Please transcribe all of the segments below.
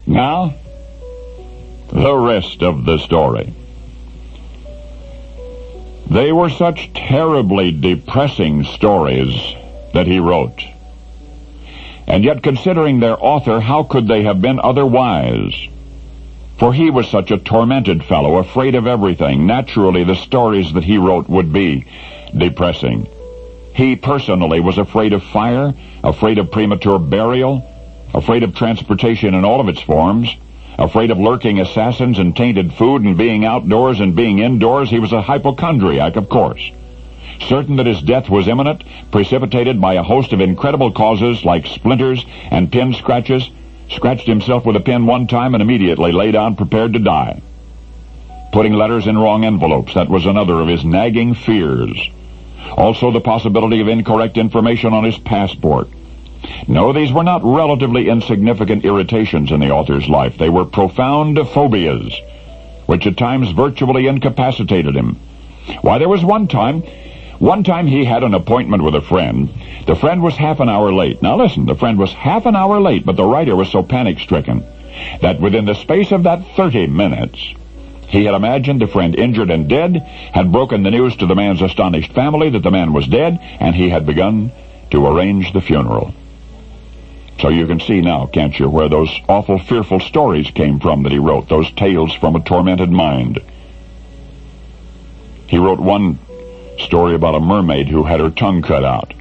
Now, the rest of the story. They were such terribly depressing stories that he wrote. And yet, considering their author, how could they have been otherwise? For he was such a tormented fellow, afraid of everything. Naturally, the stories that he wrote would be depressing. He personally was afraid of fire, afraid of premature burial, afraid of transportation in all of its forms, afraid of lurking assassins and tainted food and being outdoors and being indoors. He was a hypochondriac, of course. Certain that his death was imminent, precipitated by a host of incredible causes like splinters and pin scratches, scratched himself with a pin one time and immediately lay down prepared to die. Putting letters in wrong envelopes, that was another of his nagging fears. Also the possibility of incorrect information on his passport. No, these were not relatively insignificant irritations in the author's life. They were profound phobias, which at times virtually incapacitated him. Why, there was one time he had an appointment with a friend. The friend was half an hour late. Now listen, the friend was half an hour late, but the writer was so panic-stricken that within the space of that 30 minutes, he had imagined the friend injured and dead, had broken the news to the man's astonished family that the man was dead, and he had begun to arrange the funeral. So you can see now, can't you, where those awful, fearful stories came from that he wrote, those tales from a tormented mind. He wrote one story about a mermaid who had her tongue cut out.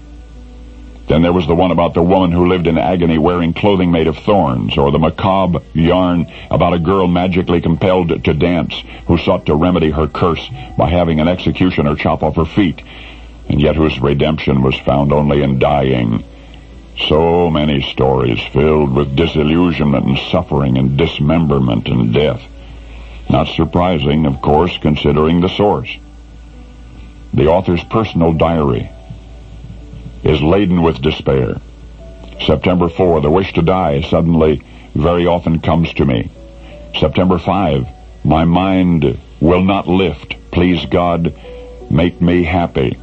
Then there was the one about the woman who lived in agony wearing clothing made of thorns, or the macabre yarn about a girl magically compelled to dance who sought to remedy her curse by having an executioner chop off her feet, and yet whose redemption was found only in dying. So many stories filled with disillusionment and suffering and dismemberment and death. Not surprising, of course, considering the source. The author's personal diary is laden with despair. September 4, the wish to die suddenly very often comes to me. September 5, my mind will not lift. Please God, make me happy.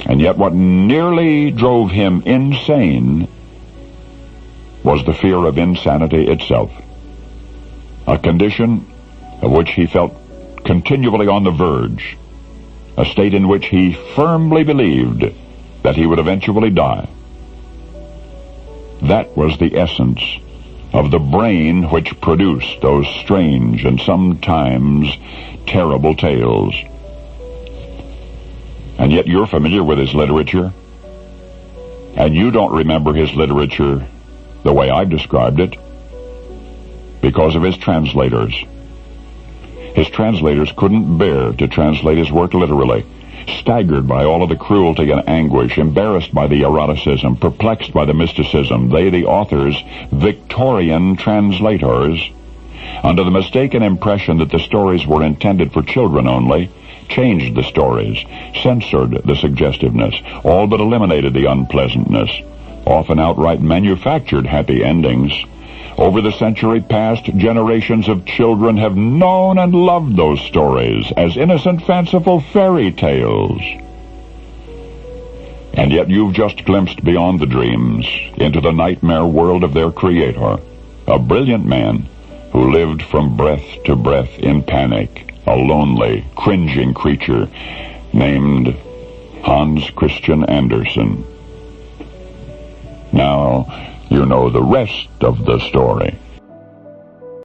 And yet what nearly drove him insane was the fear of insanity itself, a condition of which he felt continually on the verge, a state in which he firmly believed that he would eventually die. That was the essence of the brain which produced those strange and sometimes terrible tales. And yet you're familiar with his literature, and you don't remember his literature the way I've described it because of his translators. His translators couldn't bear to translate his work literally. Staggered by all of the cruelty and anguish, embarrassed by the eroticism, perplexed by the mysticism, they, the author's Victorian translators, under the mistaken impression that the stories were intended for children only, changed the stories, censored the suggestiveness, all but eliminated the unpleasantness, often outright manufactured happy endings. Over the century past, generations of children have known and loved those stories as innocent, fanciful fairy tales. And yet you've just glimpsed beyond the dreams into the nightmare world of their creator, a brilliant man who lived from breath to breath in panic, a lonely, cringing creature named Hans Christian Andersen. Now, you know the rest of the story.